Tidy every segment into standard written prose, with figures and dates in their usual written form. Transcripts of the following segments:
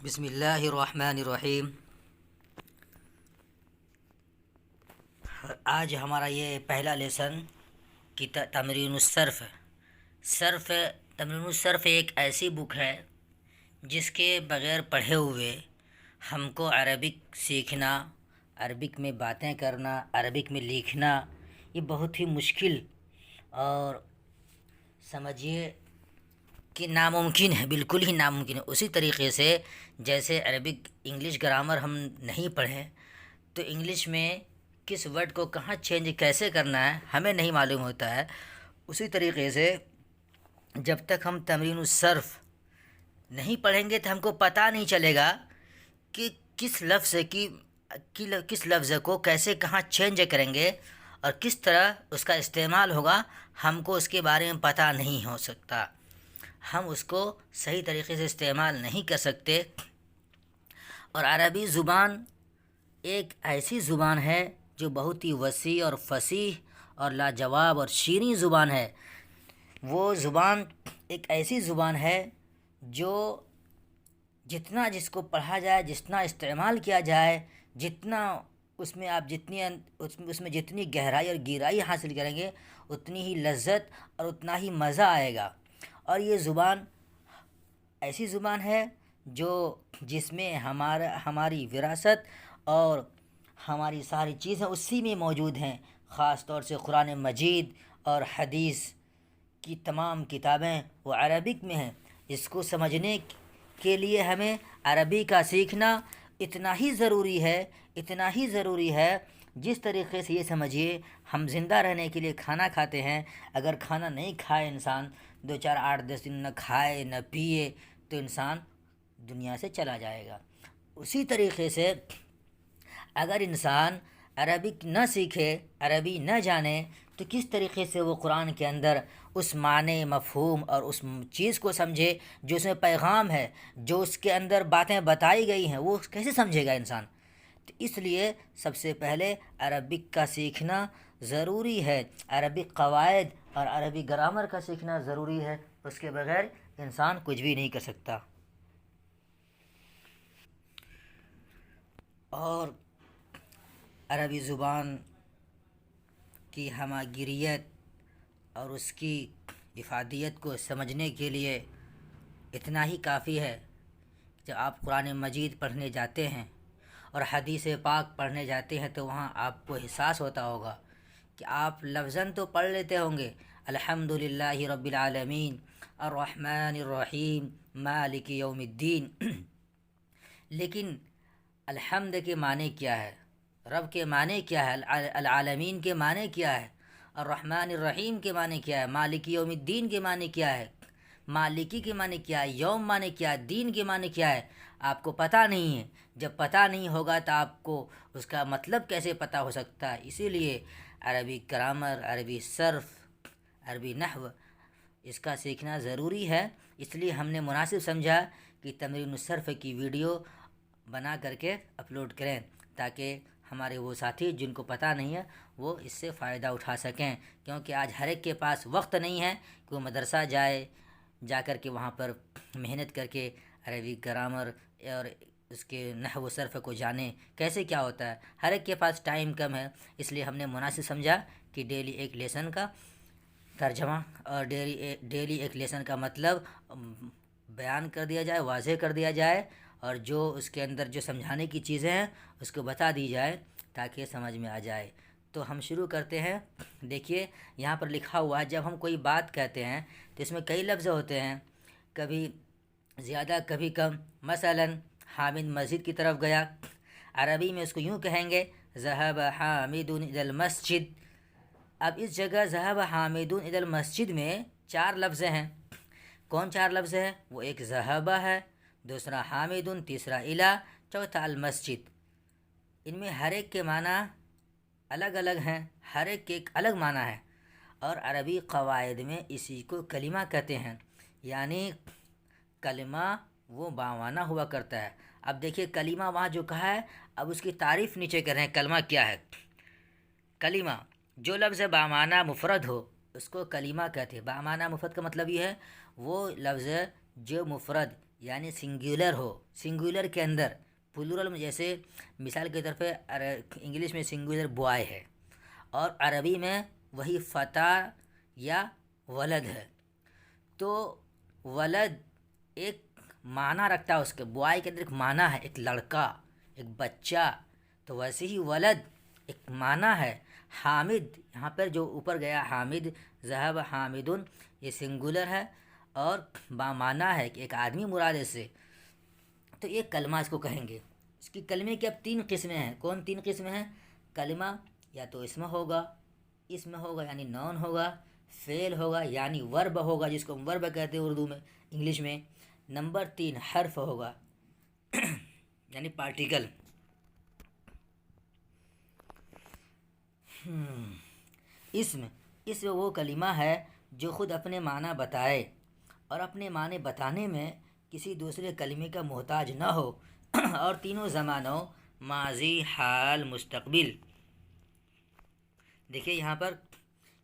بسم اللہ الرحمن الرحیم۔ آج ہمارا یہ پہلا لیسن کی تمرین الصرف ہے۔ تمرین الصرف ایک ایسی بک ہے جس کے بغیر پڑھے ہوئے ہم کو عربک سیکھنا، عربک میں باتیں کرنا، عربک میں لکھنا یہ بہت ہی مشکل اور سمجھیے کہ ناممکن ہے، بالکل ہی ناممکن ہے۔ اسی طریقے سے جیسے عربک انگلش گرامر ہم نہیں پڑھیں تو انگلش میں کس ورڈ کو کہاں چینج کیسے کرنا ہے ہمیں نہیں معلوم ہوتا ہے، اسی طریقے سے جب تک ہم تمرین الصرف نہیں پڑھیں گے تو ہم کو پتہ نہیں چلے گا کہ کس لفظ کو کیسے کہاں چینج کریں گے اور کس طرح اس کا استعمال ہوگا، ہم کو اس کے بارے میں پتہ نہیں ہو سکتا، ہم اس کو صحیح طریقے سے استعمال نہیں کر سکتے۔ اور عربی زبان ایک ایسی زبان ہے جو بہت ہی وسیع اور فصیح اور لاجواب اور شیریں زبان ہے۔ وہ زبان ایک ایسی زبان ہے جو جتنا جس کو پڑھا جائے، جتنا استعمال کیا جائے، جتنا اس میں آپ اس میں جتنی گہرائی اور گہرائی حاصل کریں گے اتنی ہی لذت اور اتنا ہی مزہ آئے گا۔ اور یہ زبان ایسی زبان ہے جس میں ہماری وراثت اور ہماری ساری چیزیں اسی میں موجود ہیں، خاص طور سے قرآن مجید اور حدیث کی تمام کتابیں وہ عربک میں ہیں۔ اس کو سمجھنے کے لیے ہمیں عربی کا سیکھنا اتنا ہی ضروری ہے جس طریقے سے یہ سمجھیے ہم زندہ رہنے کے لیے کھانا کھاتے ہیں، اگر کھانا نہیں کھائے انسان 2 4 8 10 دن نہ کھائے نہ پیے تو انسان دنیا سے چلا جائے گا۔ اسی طریقے سے اگر انسان عربک نہ سیکھے، عربی نہ جانے تو کس طریقے سے وہ قرآن کے اندر اس معنی، مفہوم اور اس چیز کو سمجھے جو اس میں پیغام ہے، جو اس کے اندر باتیں بتائی گئی ہیں، وہ کیسے سمجھے گا انسان؟ تو اس لیے سب سے پہلے عربک کا سیکھنا ضروری ہے، عربک قواعد اور عربی گرامر کا سیکھنا ضروری ہے، اس کے بغیر انسان کچھ بھی نہیں کر سکتا۔ اور عربی زبان کی ہماگیریت اور اس کی افادیت کو سمجھنے کے لیے اتنا ہی کافی ہے جب آپ قرآن مجید پڑھنے جاتے ہیں اور حدیث پاک پڑھنے جاتے ہیں تو وہاں آپ کو احساس ہوتا ہوگا کہ آپ لفظاً تو پڑھ لیتے ہوں گے الحمدللہ رب العالمین الرحمن الرحیم مالک یوم الدین، لیکن الحمد کے معنی کیا ہے، رب کے معنی کیا ہے، العالمین کے معنی کیا ہے، الرحمن الرحیم کے معنی کیا ہے، مالک یوم الدین کے معنی کیا ہے، مالکی کے معنی کیا ہے، یوم معنی کیا ہے، دین کے معنی کیا ہے، آپ کو پتہ نہیں ہے۔ جب پتہ نہیں ہوگا تو آپ کو اس کا مطلب کیسے پتہ ہو سکتا ہے؟ اسی لیے عربی گرامر، عربی صرف، عربی نحو اس کا سیکھنا ضروری ہے۔ اس لیے ہم نے مناسب سمجھا کہ تمرین الصرف کی ویڈیو بنا کر کے اپلوڈ کریں تاکہ ہمارے وہ ساتھی جن کو پتہ نہیں ہے وہ اس سے فائدہ اٹھا سکیں، کیونکہ آج ہر ایک کے پاس وقت نہیں ہے کہ وہ مدرسہ جا کر کے وہاں پر محنت کر کے عربی گرامر اور اس کے نحو و صرف کو جانے کیسے کیا ہوتا ہے، ہر ایک کے پاس ٹائم کم ہے۔ اس لیے ہم نے مناسب سمجھا کہ ڈیلی ایک لیسن کا ترجمہ اور ڈیلی ایک لیسن کا مطلب بیان کر دیا جائے، واضح کر دیا جائے، اور جو اس کے اندر جو سمجھانے کی چیزیں ہیں اس کو بتا دی جائے تاکہ سمجھ میں آ جائے۔ تو ہم شروع کرتے ہیں۔ دیکھیے یہاں پر لکھا ہوا ہے، جب ہم کوئی بات کہتے ہیں تو اس میں کئی لفظ ہوتے ہیں، کبھی زیادہ کبھی کم۔ مثلا حامد مسجد کی طرف گیا، عربی میں اس کو یوں کہیں گے ذهب حامد الى المسجد۔ اب اس جگہ ذهب حامد الى المسجد میں 4 لفظ ہیں۔ کون 4 لفظ ہیں؟ وہ ایک ذهب ہے، دوسرا حامد، تیسرا الى، چوتھا المسجد۔ ان میں ہر ایک کے معنی الگ الگ ہیں، ہر ایک کے ایک الگ معنی ہے، اور عربی قواعد میں اسی کو کلمہ کہتے ہیں، یعنی کلمہ وہ بامعنی ہوا کرتا ہے۔ اب دیکھیے کلمہ وہاں جو کہا ہے، اب اس کی تعریف نیچے کر رہے ہیں کلمہ کیا ہے۔ کلمہ جو لفظ بامعنی مفرد ہو اس کو کلمہ کہتے ہیں۔ بامعنی مفرد کا مطلب یہ ہے وہ لفظ جو مفرد یعنی سنگولر ہو، سنگولر کے اندر پلورل میں، جیسے مثال کے طور پہ انگلش میں سنگولر بوائے ہے اور عربی میں وہی فتح یا ولد ہے، تو ولد ایک معنی رکھتا ہے، اس کے بوائے کے اندر ایک معنی ہے، ایک لڑکا، ایک بچہ، تو ویسے ہی ولد ایک معنی ہے۔ حامد، یہاں پر جو اوپر گیا حامد، ذهب حامد، یہ سنگولر ہے اور بامعنی ہے کہ ایک آدمی مراد ہے اس سے، تو یہ کلمہ اس کو کہیں گے۔ اس کی کلمے کی اب 3 قسمیں ہیں۔ کون 3 قسمیں ہیں؟ کلمہ یا تو اسم ہوگا یعنی نون ہوگا، فعل ہوگا یعنی ورب ہوگا، جس کو ہم ورب کہتے ہیں اردو میں، انگلش میں۔ نمبر 3 حرف ہوگا یعنی پارٹیکل۔ اسم وہ کلمہ ہے جو خود اپنے معنی بتائے اور اپنے معنی بتانے میں کسی دوسرے کلمے کا محتاج نہ ہو اور تینوں زمانوں ماضی، حال، مستقبل۔ دیکھیے یہاں پر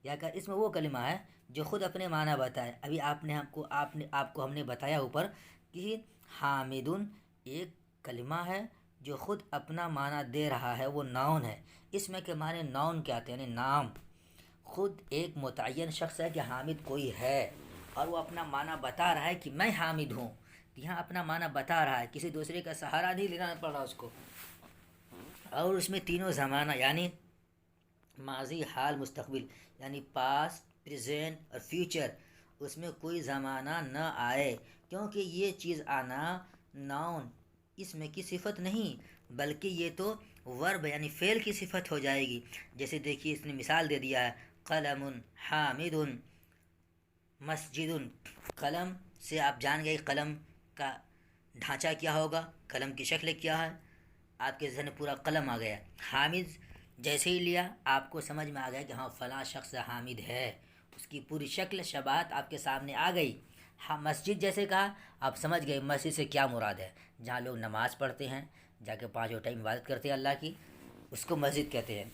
یا کہ اسم وہ کلمہ ہے جو خود اپنے معنی بتائے۔ ابھی آپ کو ہم نے بتایا اوپر کہ حامدن ایک کلمہ ہے جو خود اپنا معنی دے رہا ہے، وہ ناؤن ہے۔ اسم کے معنی ناؤن کے آتے ہیں یعنی نام، خود ایک متعین شخص ہے کہ حامد کوئی ہے اور وہ اپنا معنی بتا رہا ہے کہ میں حامد ہوں، یہاں اپنا معنی بتا رہا ہے، کسی دوسرے کا سہارا نہیں لینا پڑ رہا اس کو۔ اور اس میں تینوں زمانہ یعنی ماضی، حال، مستقبل، یعنی پاسٹ، پریزنٹ اور فیوچر، اس میں کوئی زمانہ نہ آئے، کیونکہ یہ چیز آنا ناؤن اسم کی صفت نہیں بلکہ یہ تو ورب یعنی فعل کی صفت ہو جائے گی۔ جیسے دیکھیے اس نے مثال دے دیا ہے، قلم حامد مسجد۔ قلم سے آپ جان گئے قلم کا ڈھانچہ کیا ہوگا، قلم کی شکل کیا ہے، آپ کے ذہن میں پورا قلم آ گیا۔ حامد جیسے ہی لیا آپ کو سمجھ میں آ گیا کہ ہاں فلاں شخص حامد ہے، اس کی پوری شکل شباہت آپ کے سامنے آ گئی۔ ہاں مسجد جیسے کہا آپ سمجھ گئے مسجد سے کیا مراد ہے، جہاں لوگ نماز پڑھتے ہیں، جا کے 5 ٹائم عبادت کرتے ہیں اللہ کی، اس کو مسجد کہتے ہیں۔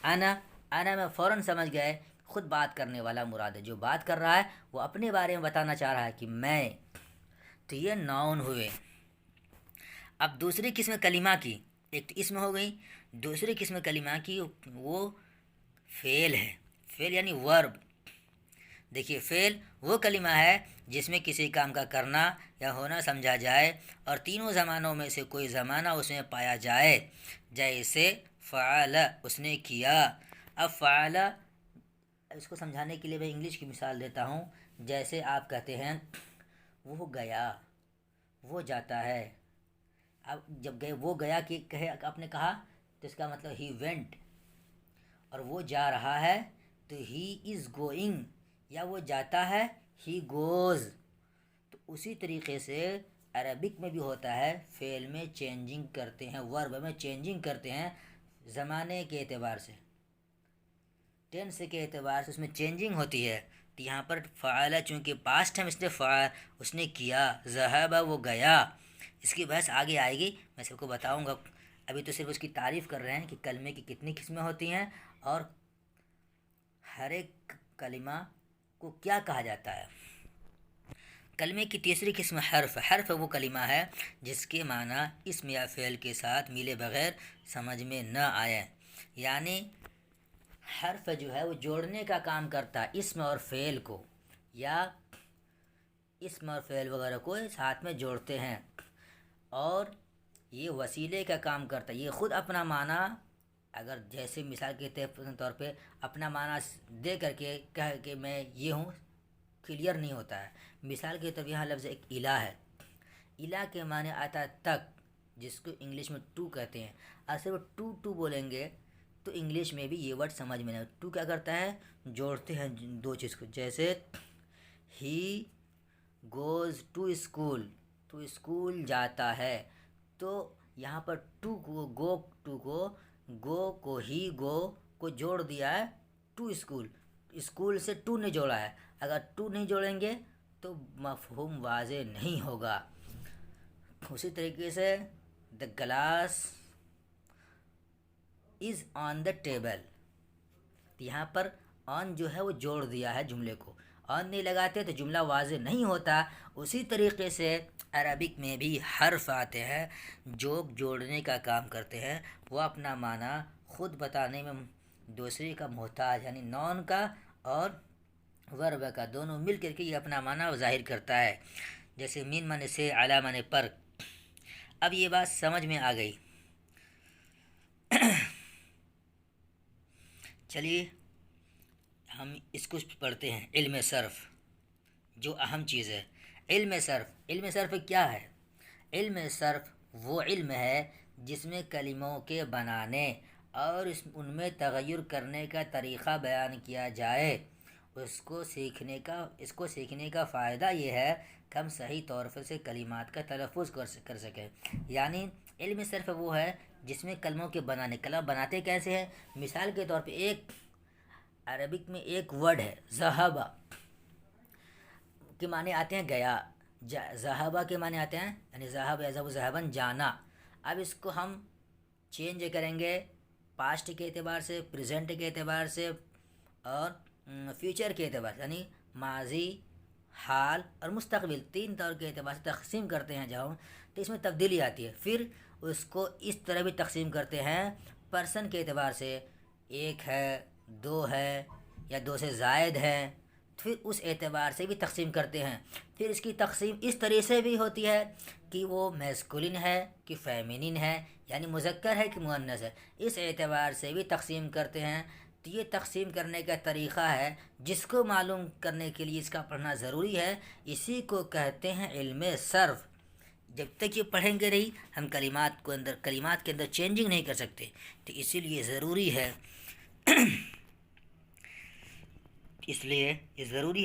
انا میں فوراً سمجھ گئے خود بات کرنے والا مراد ہے، جو بات کر رہا ہے وہ اپنے بارے میں بتانا چاہ رہا ہے کہ میں، تو یہ ناؤن ہوئے۔ اب دوسری قسم کلمہ کی، ایک تو اسم ہو گئی، دوسری قسم کلمہ کی وہ فعل ہے، فعل یعنی ورب۔ دیکھیے فعل وہ کلمہ ہے جس میں کسی کام کا کرنا یا ہونا سمجھا جائے اور تینوں زمانوں میں سے کوئی زمانہ اس میں پایا جائے، جیسے فعل اس نے کیا۔ اب فعل اس کو سمجھانے کے لیے میں انگلش کی مثال دیتا ہوں، جیسے آپ کہتے ہیں وہ گیا، وہ جاتا ہے۔ اب جب گئے وہ گیا کہ آپ نے کہا تو اس کا مطلب ہی وینٹ، اور وہ جا رہا ہے تو ہی از گوئنگ، یا وہ جاتا ہے ہی گوز۔ تو اسی طریقے سے عربک میں بھی ہوتا ہے، فعل میں چینجنگ کرتے ہیں، ورب میں چینجنگ کرتے ہیں زمانے کے اعتبار سے، ٹینس کے اعتبار سے اس میں چینجنگ ہوتی ہے۔ تو یہاں پر فعل چونکہ پاسٹ ہے اس نے اس نے کیا، ذهب وہ گیا، اس کی بحث آگے آئے گی، میں سب کو بتاؤں گا۔ ابھی تو صرف اس کی تعریف کر رہے ہیں کہ کلمے کی کتنی قسمیں ہوتی ہیں اور ہر ایک کلمہ کو کیا کہا جاتا ہے۔ کلمے کی تیسری قسم حرف وہ کلمہ ہے جس کے معنی اسم یا فعل کے ساتھ ملے بغیر سمجھ میں نہ آئے، یعنی حرف جو ہے وہ جوڑنے کا کام کرتا ہے اسم اور فعل کو، یا اسم اور فعل وغیرہ کو ساتھ میں جوڑتے ہیں، اور یہ وسیلے کا کام کرتا ہے۔ یہ خود اپنا معنی اگر جیسے مثال کے طور پہ اپنا معنی دے کر کے کہہ کہ میں یہ ہوں، کلیئر نہیں ہوتا ہے۔ مثال کے طور یہاں لفظ ایک الہ ہے، الہ کے معنی آتا ہے تک، جس کو انگلش میں ٹو کہتے ہیں۔ ایسے وہ ٹو بولیں گے تو انگلش میں بھی یہ ورڈ سمجھ میں نہیں۔ ٹو کیا کرتا ہے، جوڑتے ہیں دو چیز کو، جیسے ہی گوز ٹو اسکول، تو اسکول جاتا ہے، تو یہاں پر ٹو کو ہی گو کو جوڑ دیا ہے ٹو اسکول سے ٹو نے جوڑا ہے۔ اگر ٹو نہیں جوڑیں گے تو مفہوم واضح نہیں ہوگا۔ اسی طریقے سے the glass is on the table, یہاں پر آن جو ہے وہ جوڑ دیا ہے جملے کو، آن نہیں لگاتے تو جملہ واضح نہیں ہوتا۔ اسی طریقے سے عربک میں بھی حرف آتے ہیں جو جوڑنے کا کام کرتے ہیں، وہ اپنا معنی خود بتانے میں دوسرے کا محتاج، یعنی نون کا اور ورب کا دونوں مل کر کے یہ اپنا معنی ظاہر کرتا ہے۔ جیسے من معنی سے، علی معنی پر۔ اب یہ بات سمجھ میں آ گئی۔ چلیے ہم اس کو پڑھتے ہیں، علم صرف، جو اہم چیز ہے۔ علم صرف کیا ہے؟ علم صرف وہ علم ہے جس میں کلموں کے بنانے اور ان میں تغیر کرنے کا طریقہ بیان کیا جائے۔ اس کو سیکھنے کا فائدہ یہ ہے کہ ہم صحیح طور سے کلمات کا تلفظ کر سکیں۔ یعنی علم صرف وہ ہے جس میں کلموں کے بنانے، کلمہ بناتے کیسے ہیں؟ مثال کے طور پہ ایک عربک میں ایک ورڈ ہے ذہبہ، کے معنی آتے ہیں گیا، ذہبہ کے معنی آتے ہیں یعنی ذہب یذهب ذہباً جانا۔ اب اس کو ہم چینج کریں گے پاسٹ کے اعتبار سے، پریزنٹ کے اعتبار سے اور فیوچر کے اعتبار سے، یعنی ماضی، حال اور مستقبل، تین طور کے اعتبار سے تقسیم کرتے ہیں جب ہم، تو اس میں تبدیلی آتی ہے۔ پھر اس کو اس طرح بھی تقسیم کرتے ہیں پرسن کے اعتبار سے، ایک ہے، دو ہے یا دو سے زائد ہے، پھر اس اعتبار سے بھی تقسیم کرتے ہیں۔ پھر اس کی تقسیم اس طرح سے بھی ہوتی ہے کہ وہ میسکولن ہے کہ فیمینن ہے، یعنی مذکر ہے کہ مؤنث ہے، اس اعتبار سے بھی تقسیم کرتے ہیں۔ تو یہ تقسیم کرنے کا طریقہ ہے جس کو معلوم کرنے کے لیے اس کا پڑھنا ضروری ہے، اسی کو کہتے ہیں علم صرف۔ جب تک یہ پڑھیں گے نہیں ہم کلمات کے اندر چینجنگ نہیں کر سکتے، تو اسی لیے ضروری ہے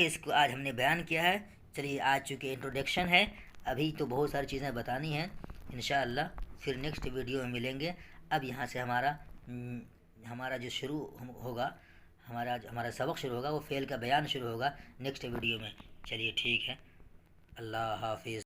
اس کو آج ہم نے بیان کیا ہے۔ چلیے آج چونکہ انٹروڈکشن ہے، ابھی تو بہت ساری چیزیں بتانی ہیں، انشاءاللہ پھر نیکسٹ ویڈیو میں ملیں گے۔ اب یہاں سے ہمارا جو شروع ہوگا، ہمارا سبق شروع ہوگا، وہ فعل کا بیان شروع ہوگا نیکسٹ ویڈیو میں۔ چلیے ٹھیک ہے، اللہ حافظ۔